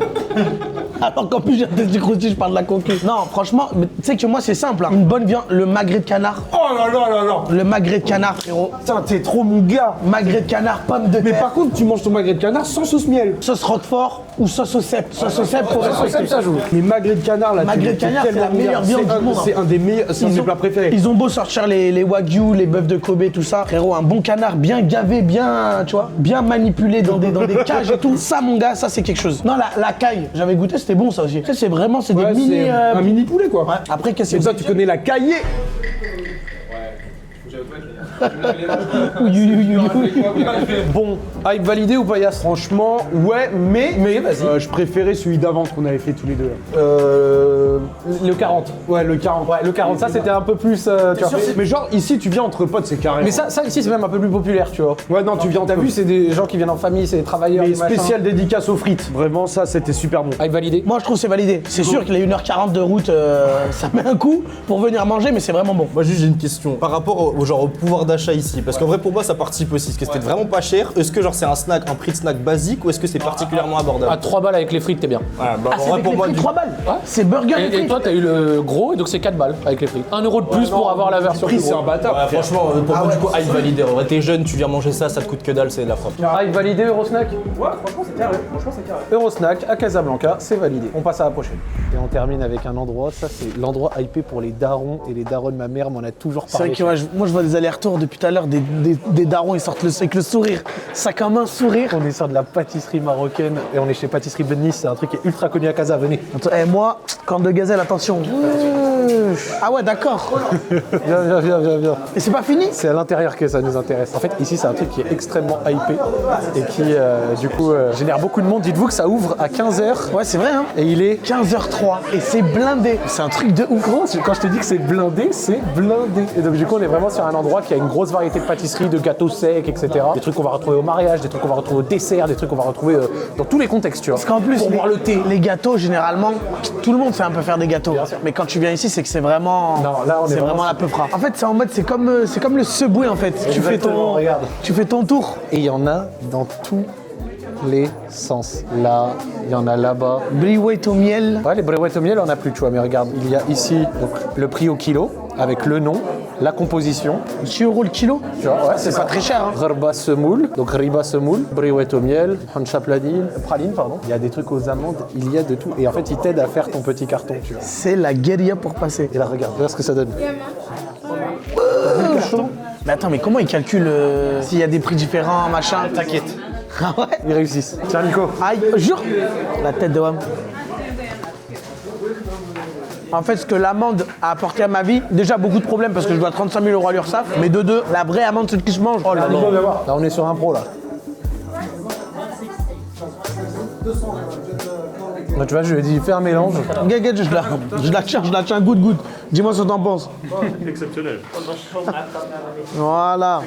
Alors qu'en plus, j'ai un testi croustille, je parle de la concu. Non, franchement, mais tu sais que moi, c'est simple. Hein. Une bonne viande, le magret de canard. Oh là là là là. Le magret de canard, frérot. Putain, t'es trop mon gars. Magret de canard, pomme de Mais terre. par contre, tu manges ton magret de canard sans sauce miel. Sauce roquefort ou sauce au cèpe. Sauce au cèpe pour Ça joue. Mais magret de canard, là, Magret de canard, c'est la meilleure viande du monde. C'est un des meilleurs, c'est un de mes plats préférés. Ils ont beau sortir les wagyu, les bœufs de Kobe, tout ça. Frérot, un bon canard bien gavé, bien, tu vois, bien manipulé dans des cages et tout. Ça, mon gars, ça, c'est quelque chose. Non, la caille, j'avais goûté, c'était bon, ça aussi. Tu sais, c'est vraiment, c'est Ouais, des mini... c'est un mini poulet, quoi. Ouais. Après, qu'est-ce que Et c'est ça, tu connais la caillée. Bon, hype validé ou pas, Yass? Franchement, ouais, mais vas-y. Je préférais celui d'avant qu'on avait fait tous les deux. Là. Le 40. Ouais, le 40. Ouais, le 40, ça c'était un peu plus. Tu vois. Mais genre, ici, tu viens entre potes, c'est carré. Mais ça ici c'est même un peu plus populaire, tu vois. Ouais, non, tu viens entre T'as vu, c'est des gens qui viennent en famille, c'est des travailleurs. Mais des machins. spécial dédicace aux frites. Vraiment, ça, c'était super bon. Hype validé. Moi, je trouve que c'est validé. C'est sûr que les 1h40 de route, ça met un coup pour venir manger, mais c'est vraiment bon. Moi juste j'ai une question par rapport au pouvoir d'achat ici parce qu'en vrai pour moi ça participe aussi parce que c'était vraiment pas cher. Est-ce que genre c'est un prix de snack basique ou est-ce que c'est particulièrement abordable? À 3 balles avec les frites, t'es bien. Ouais, bah, Ah, c'est avec les frites 3 balles. C'est burger et Et frites. toi, t'as eu le gros, et donc c'est 4 balles avec les frites. 1 euro de plus pour avoir la version Prix, plus c'est gros. un bâtard. Ouais, franchement pour moi du coup hype validé. En vrai t'es jeune, tu viens manger ça, ça te coûte que dalle, c'est de la frappe. Hype validé, Eurosnack. Ouais, franchement, c'est carré. Eurosnack à Casablanca, c'est validé. On passe à la prochaine. Et on termine avec un endroit, ça c'est l'endroit hypé pour les darons et les darons de ma mère m'en a toujours C'est parlé. vrai que moi je vois des allers-retours depuis tout à l'heure, des darons, ils sortent avec le sourire. Ça comme un sourire. On est sur de la pâtisserie marocaine et on est chez Pâtisserie Ben Nice, c'est un truc qui est ultra connu à Casa, venez. Et moi, corne de gazelle, attention. Ah ouais, d'accord. Viens. Et c'est pas fini? C'est à l'intérieur que ça nous intéresse. En fait, ici, c'est un truc qui est extrêmement hypé et qui, du coup, génère beaucoup de monde. Dites-vous que ça ouvre à 15h Ouais, c'est vrai, hein. et il est 15h03 et c'est blindé. C'est un truc de ouf. gros. Quand je te dis que c'est blindé, c'est blindé. Et donc, du coup, on est vraiment sur un endroit qui a une grosse variété de pâtisseries, de gâteaux secs, etc. Des trucs qu'on va retrouver au mariage, des trucs qu'on va retrouver au dessert, des trucs qu'on va retrouver dans tous les contextes, tu vois. Parce qu'en plus, pour boire le thé. les gâteaux, généralement, tout le monde sait un peu faire des gâteaux. Mais quand tu viens ici, c'est que c'est vraiment. Non, là, on est c'est vraiment vraiment la peu En fait, c'est en mode, c'est comme le Subway en fait. Exactement, regarde. Tu fais ton tour. Et il y en a dans tous les sens. Là, il y en a là-bas. Briouette au miel. Ouais, les brouettes au miel, on n'a plus de choix. Mais regarde, il y a ici donc, le prix au kilo, avec le nom, la composition. 10 € le kilo. Tu vois, ouais, C'est pas très cher. Hein. Gharba semoule, donc riba semoule, brouette au miel, hancha praline, pardon. Il y a des trucs aux amandes, il y a de tout. Et en fait, ils t'aident à faire ton petit carton, tu vois. C'est la guérilla pour passer. Et là, regarde ce que ça donne. Mais attends, mais comment ils calculent s'il y a des prix différents, machin? T'inquiète. Ah ouais? Ils réussissent. Tiens, Nico. Aïe, jure. La tête de Wam. En fait, ce que l'amande a apporté à ma vie, déjà beaucoup de problèmes parce que je dois 35 000 € à l'URSSAF, mais de deux, la vraie amande, celle qui se mange. Oh là là. Là, on est sur un pro, là. Là, tu vois, je lui ai dit, fais un mélange. Gaguette, je la tiens good. Dis-moi ce que t'en penses. Exceptionnel. Voilà.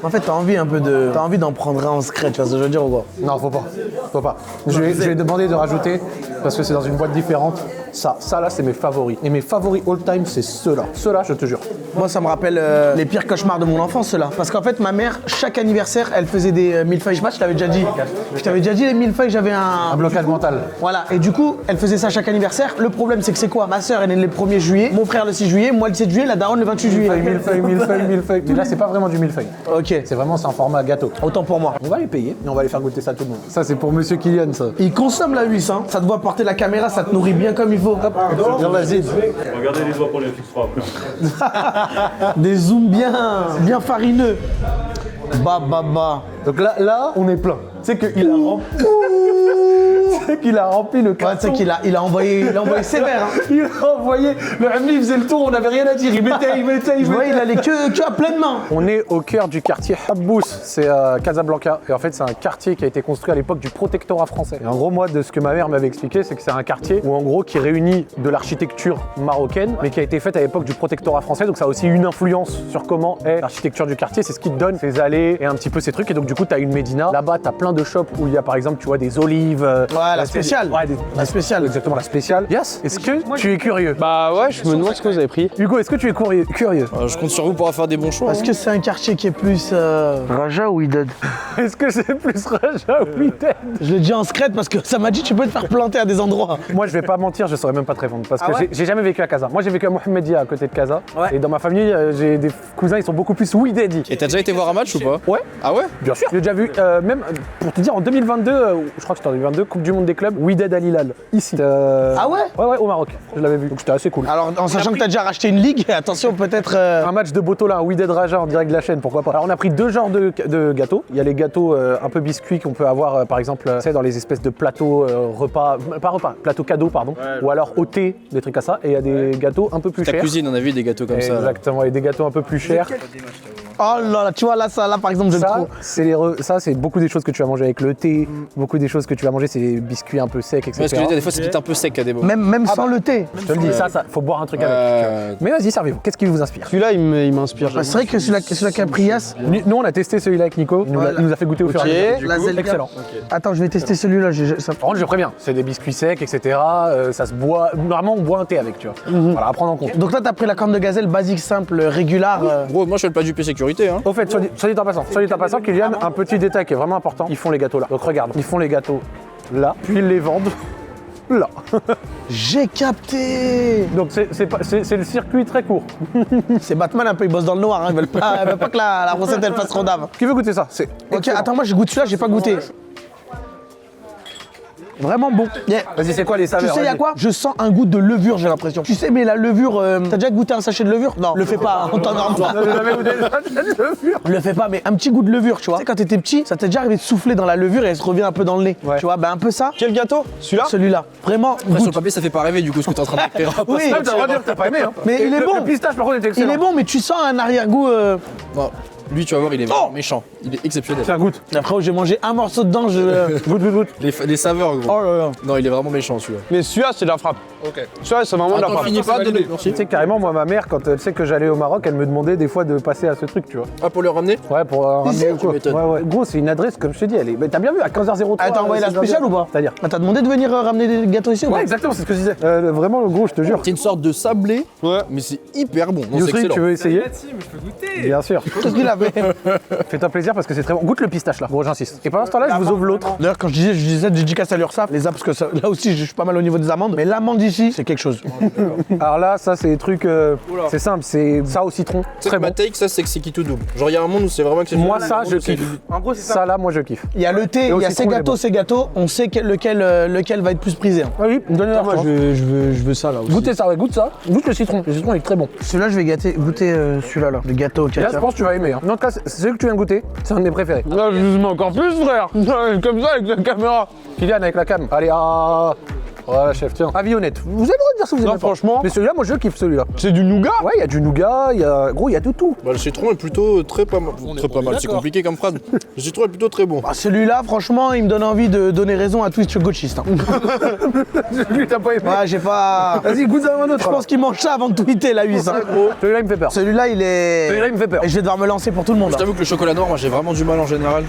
En fait, t'as envie d'en prendre un en secret, tu vois ce que je veux dire ou quoi? Non, faut pas. Je vais demander de rajouter, parce que c'est dans une boîte différente. Ça là, c'est mes favoris. Et mes favoris all time, c'est ceux-là. Ceux-là, je te jure. Moi, ça me rappelle les pires cauchemars de mon enfance, ceux-là. Parce qu'en fait, ma mère, chaque anniversaire, elle faisait des millefeuilles. Je sais pas, je t'avais déjà dit. Je t'avais déjà dit les millefeuilles, j'avais Un blocage mental. Voilà, et du coup, elle faisait ça chaque anniversaire. Le problème, c'est que c'est quoi? Ma soeur, elle est née le 1er juillet, mon frère le 6 juillet, moi le 7 juillet, la daronne le 28 juillet. Millefeuille. Mais là, c'est pas vraiment du millefeuille. Ok, C'est vraiment un format gâteau. autant pour moi. On va les payer et on va les faire goûter ça à tout le monde. Ça, c'est pour Monsieur Kylian, ça. Il consomme la huisse, hein. Ça te voit porter la caméra, ça te nourrit bien comme il faut. Hop. Viens, vas-y. Regardez les doigts pour les fixera après. Des zooms bien farineux. Bah. Donc là, on est plein. Tu sais qu'il a rempli. Tu sais qu'il a rempli le Ouais, tu carton. sais qu'il a envoyé sévère. Hein. Il a envoyé. Le Hamli faisait le tour, on n'avait rien à dire. Il mettait. Tu vois, il allait que à pleine main. On est au cœur du quartier Habbous, c'est à Casablanca. Et en fait, c'est un quartier qui a été construit à l'époque du protectorat français. Et en gros, moi, de ce que ma mère m'avait expliqué, c'est que c'est un quartier où, en gros, qui réunit de l'architecture marocaine, mais qui a été faite à l'époque du protectorat français. Donc, ça a aussi une influence sur comment est l'architecture du quartier. C'est ce qui te donne ses allées et un petit peu ces trucs. Et donc, du coup, tu as une médina. Là-bas, tu as plein de shops où il y a, par exemple, tu vois, des olives, la spéciale. Ouais, La spéciale. exactement, la spéciale. Yes. Est-ce que tu es curieux? Bah ouais, je me demande ce que vous avez pris. Hugo, est-ce que tu es curieux? Je compte sur vous pour faire des bons choix. Est-ce que c'est un quartier qui est plus Raja ou Wydad? Est-ce que c'est plus Raja ou Wydad? Je l'ai dit en secret parce que ça m'a dit tu peux te faire planter à des endroits. Moi, je vais pas mentir, je saurais même pas te répondre parce que Ah ouais j'ai jamais vécu à Casa. Moi, j'ai vécu à Mohamedia à côté de Casa. Et dans ma famille, j'ai des cousins, ils sont beaucoup plus Wydadi. Et t'as déjà été voir un match ou pas? Ouais. Ah ouais? Bien sûr. J'ai déjà vu, même pour te dire, en 2022, je crois que c'était en 2022, Coupe du Monde des clubs, Wydad Al Hilal, ici. Ah ouais? Ouais, au Maroc. Je l'avais vu. Donc c'était assez cool. Alors en sachant que t'as déjà racheté une ligue, attention peut-être. Un match de Botola, un Wydad Raja en direct de la chaîne, pourquoi pas. Alors on a pris deux genres de gâteaux. Il y a les gâteaux un peu biscuits qu'on peut avoir, par exemple, tu sais, dans les espèces de plateaux plateaux cadeaux, pardon. Ou alors au thé, des trucs à ça. Et il y a des gâteaux un peu plus Ta chers. cuisine, on a vu des gâteaux comme ça. Exactement, et des gâteaux un peu plus chers. Oh là là, tu vois là, ça là par exemple j'aime trop. Ça, c'est beaucoup des choses que tu vas manger avec le thé. Beaucoup des choses que tu vas manger, c'est des biscuits un peu secs, etc. Parce que je veux dire, des fois, c'est peut-être un peu sec à des moments. Même sans le thé. Je te le dis, ça, faut boire un truc avec. Mais vas-y, servez-vous. Qu'est-ce qui vous inspire? Celui-là, il m'inspire. C'est vrai que celui-là Caprias. Nous, on a testé celui-là avec Nico. Il nous a fait goûter au fur et à mesure. La Zelga. Excellent. Attends, je vais tester celui-là. Par contre, je préviens, c'est des biscuits secs, etc. Ça se boit. Normalement, on boit un thé avec, tu vois. Voilà, à prendre en compte. Donc là, t'as pris la corne de gazelle basique, simple, régulière. Gros, moi, je fais le plat du P sécurité. Hein. Au fait, soit dit en passant, Kylian, un petit détail qui est vraiment important, ils font les gâteaux là. Donc regarde, ils font les gâteaux là, puis ils les vendent là. J'ai capté. Donc c'est le circuit très court. C'est Batman un peu, il bosse dans le noir, hein. Ils veulent pas que la recette elle fasse trop d'âme. Qui veut goûter ça? C'est Ok, excellent. attends, moi je goûte celui-là, j'ai pas goûté. Vraiment bon. Yeah. Vas-y, c'est quoi les Tu saveurs? sais, il y a Vas-y. quoi? Je sens un goût de levure, j'ai l'impression. Tu sais, mais la levure, t'as déjà goûté un sachet de levure? Non, le fais pas, on t'endorme toi. Vous avez goûté ça, de levure? Le fais pas, mais un petit goût de levure, tu vois. Tu sais, quand t'étais petit, ça t'est déjà arrivé de souffler dans la levure et elle se revient un peu dans le nez. Ouais. Tu vois, ben un peu ça. Quel gâteau? Celui-là? Celui-là. Vraiment, Après, sur goûte. le papier, ça fait pas rêver du coup ce que t'es en train de faire. Oui, Ah, t'as le droit de dire que t'as pas aimé, hein. mais il est Le bon. pistache, par contre, était excellent. Il est bon, mais tu sens un arrière-goût. Non, lui, tu vas voir, il est vraiment méchant. Il est exceptionnel. Tiens, goûte. Après, j'ai mangé un morceau dedans, je. Goûte. Les saveurs, gros. Oh là là. Non, il est vraiment méchant celui-là. Mais celui-là, c'est de la frappe. Ok. Celui-là, c'est vraiment de la Attends, frappe. finis pas de le. Tu sais, carrément, moi, ma mère, quand elle sait que j'allais au Maroc, elle me demandait des fois de passer à ce truc, tu vois. Ah, pour le ramener? Ouais, pour ramener ou quoi. m'étonnes. Ouais. Gros, c'est une adresse, comme je te dis, elle est. Mais t'as bien vu, à 15h03. Ah, t'as envoyé la spéciale ou pas? C'est-à-dire. Ah, t'as demandé de venir ramener des gâteaux ici ou pas? Ouais, exactement, c'est ce que je disais. Vraiment, gros, je te jure. C'est une sorte de sablé, Ouais. mais c'est hyper bon. Non, c'est Yousri, excellent. tu veux essayer? Bien sûr. Qu'est-ce qu'il avait? Fais-toi plaisir parce que c'est très bon. Goûte le pistache là, gros, j'insiste. Et pendant ce temps-là, je vous ouvre l'autre. D'ailleurs, quand je disais dédicace à l'URSSAF, les parce que là aussi, je suis pas mal au niveau des amendes, mais l'amande ici, c'est quelque chose. Alors là, ça, c'est des trucs. C'est simple, c'est ça au citron. C'est Très ma bon. take, ça c'est que c'est qui tout double. Genre il y a un monde où c'est vraiment exceptionnel. Moi, ça, je kiffe. Ça, là, moi, je kiffe. Il y a le thé, il au y a citron, ces gâteaux, on sait lequel va être plus prisé. hein. Ah oui, donnez-leur. Moi, je veux ça là aussi. Goûtez ça, ouais, goûte ça. Goûte le citron. Le citron, il est très bon. Celui-là, je vais goûter celui-là, le gâteau au Là, caca. je pense que tu vas aimer. Hein. En tout cas, c'est celui que tu viens de goûter. C'est un de mes préférés. Là, je me encore plus, frère. Comme ça, avec la caméra. Kylian avec la cam. Allez, ah. Voilà, chef, tiens. Avionnette. Vous avez le droit de dire ça, vous Non, aimez pas. franchement. Mais celui-là, moi, je kiffe celui-là. C'est du nougat. Ouais, il y a du nougat, il y a. Gros, il y a de tout. Bah, le citron est plutôt très pas mal. Très pas mal, c'est compliqué comme phrase. Le citron est plutôt très bon. Ah, celui-là, franchement, il me donne envie de donner raison à Twitch gauchiste. hein. Lui, t'as pas aimé. Ouais, j'ai pas. Vas-y, goûte ça un autre. Je pense qu'il mange ça avant de tweeter la 8. Celui-là, il me fait peur. Celui-là, il est. Celui-là, il me fait peur. Et je vais devoir me lancer pour tout le monde. Je hein. t'avoue que le chocolat noir, moi j'ai vraiment du mal en général.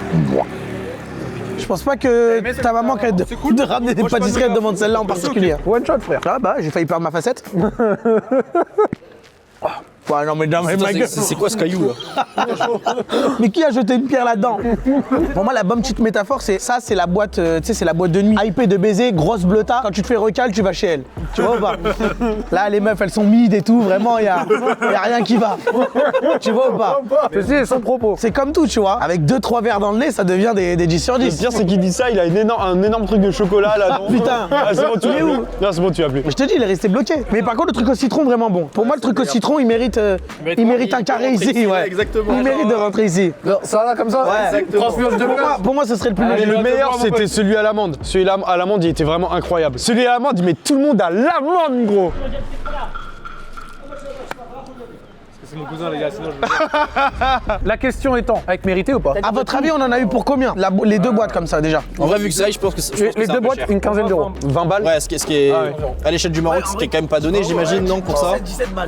Je pense pas que ta maman, quand elle de ramener des pâtisseries, elle demande celle-là en particulier. One shot, frère. Ah bah, j'ai failli perdre ma facette. Ouais, non, mais non, mais ma gueule. C'est quoi ce caillou là? Mais qui a jeté une pierre là-dedans? Pour moi, la bonne petite métaphore, c'est ça, c'est la boîte, tu sais, c'est la boîte de nuit. IP de baiser, grosse bleuta. Quand tu te fais recal, tu vas chez elle. Tu vois ou pas? Là, les meufs, elles sont mid et tout. Vraiment, y a rien qui va. Tu vois ou pas? C'est son propos. C'est comme tout, tu vois. Avec 2-3 verres dans le nez, ça devient des 10 sur Le 10. pire, c'est qu'il dit ça, il a un énorme truc de chocolat là. non Putain. Ah, c'est bon, tu Il est l'as où? plus. Non, c'est bon, tu l'as plus. Mais je te dis, il est resté bloqué. Mais par contre, le truc au citron, vraiment bon. Pour moi, le truc au citron, il mérite un carré ici. Ouais. Exactement. Il mérite de rentrer ici. Ça là, comme ça. Ouais. Transpire de Pour moi, ce serait le plus Mais logique. le meilleur, c'était celui à l'amande. Celui à l'amande, il était vraiment incroyable. Celui à l'amande, il met tout le monde à l'amande, gros. c'est mon cousin, les gars, sinon je. La question étant, avec mérité ou pas? À votre avis, on en a eu pour combien les deux boîtes comme ça déjà? En vrai, vu que ça, je pense que c'est. Les deux boîtes, une quinzaine d'euros. 20 balles. Ouais, ce qui est à l'échelle du Maroc, ce qui est quand même pas donné, j'imagine, non, pour ça.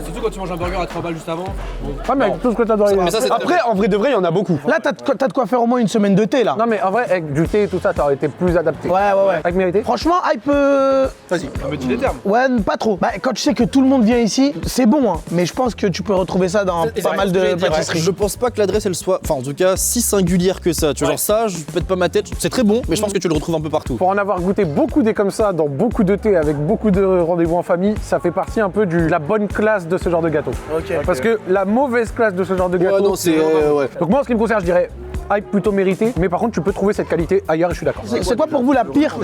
Surtout quand tu manges un burger à 3 balles juste avant. Ouais, mais avec tout ce que t'as dans les. Mais ça, c'est Après, en vrai de vrai, il y en a beaucoup. Là, t'as de quoi faire au moins une semaine de thé là. Non, mais en vrai, avec du thé et tout ça, t'aurais été plus adapté. Ouais. Avec mérité? Franchement, hype. Vas-y. Me dis les termes. Ouais, pas trop. Bah, quand tu sais que tout le monde vient ici, c'est bon, hein. Mais je pense que tu peux retrouver ça dans pas mal de pâtisseries. Je pense pas que l'adresse elle soit, enfin en tout cas, si singulière que ça. Tu vois, genre ça, je pète pas ma tête, c'est très bon, mais je pense que tu le retrouves un peu partout. Pour en avoir goûté beaucoup des comme ça, dans beaucoup de thé, avec beaucoup de rendez-vous en famille, ça fait partie un peu de la bonne classe de ce genre de gâteau. Parce que la mauvaise classe de ce genre de gâteau. Ouais, non, c'est. Ouais. Donc moi, en ce qui me concerne, je dirais hype plutôt mérité, mais par contre, tu peux trouver cette qualité ailleurs et je suis d'accord. C'est quoi pour vous la pire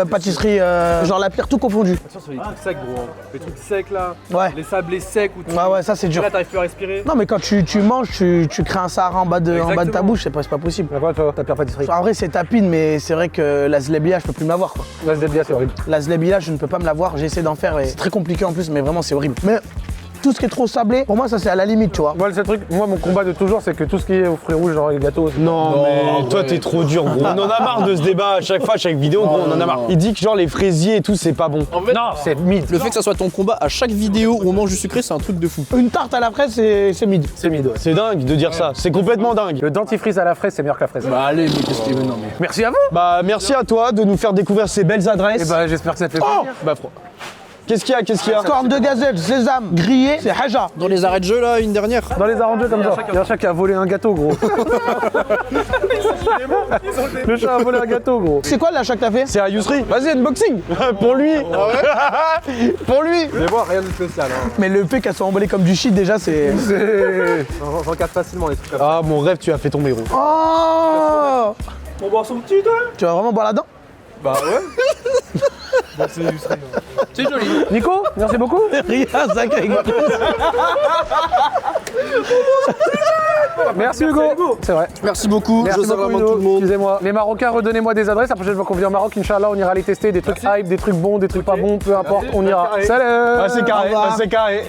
pâtisserie, genre la pire tout confondu? Attention sur les trucs secs, gros. Les trucs secs là. Ouais. Les sablés secs où tu. Ouais, ça c'est dur. Là, t'arrives plus à respirer. Non, mais quand tu manges, tu crées un Sahara en bas de ta Exactement. bouche, c'est pas possible. C'est quoi toi, ta pire pâtisserie? En vrai, c'est tapine, mais c'est vrai que la zlebia, je peux plus me l'avoir quoi. La Zebia, c'est horrible. La zlebia, je ne peux pas me l'avoir, j'ai essayé d'en faire et c'est très compliqué en plus, mais vraiment c'est horrible. Mais tout ce qui est trop sablé, pour moi, ça c'est à la limite, tu vois. Moi, le seul truc, moi, mon combat de toujours, c'est que tout ce qui est aux fruits rouges, genre les gâteaux. Non, mais toi t'es trop dur gros. On en a marre de ce débat à chaque fois, à chaque vidéo, gros, on en a marre. Il dit que genre les fraisiers et tout c'est pas bon. Non, c'est mid. Le fait que ça soit ton combat à chaque vidéo où on mange du sucré, c'est un truc de fou. Une tarte à la fraise, c'est mid. C'est mid, ouais. C'est dingue de dire ça, c'est complètement dingue. Le dentifrice à la fraise, c'est meilleur que la fraise. Bah allez, mais qu'est-ce que non mais. Merci à vous. Bah merci à toi de nous faire découvrir ces belles Et adresses. bah, j'espère que ça te fait plaisir. Bah, qu'est-ce qu'il y a Corne de gazelle, sésame, grillé, c'est haja. Dans les arrêts de jeu là, une dernière. Dans les arrangeux comme ça. Il y a un chat qui a volé un gâteau, gros. Le chat a volé un gâteau, gros. C'est quoi l'achat que t'as fait? C'est à Yousri. Vas-y, unboxing. Pour lui. Pour lui. Mais moi, rien de spécial. Hein. Mais le fait qu'elle soit emballée comme du shit, déjà, c'est. J'en capte facilement les trucs comme ça. Ah mon rêve, tu as fait tomber gros. Oh! On boit son petit, toi. Tu vas vraiment boire là-dedans? Bah ouais. Bon, c'est illustré. C'est joli. Nico, merci beaucoup. Rien, ça rigole. Merci Hugo. C'est vrai. Merci beaucoup. Merci J'ose beaucoup vraiment Hugo. tout le monde. Excusez-moi. Les Marocains, redonnez-moi des adresses. La prochaine fois qu'on vient au Maroc, Inch'Allah, on ira les tester. Des trucs hype, des trucs bons, des trucs pas bons, peu importe, on ira. Salut. Ah c'est carré, ah, c'est carré.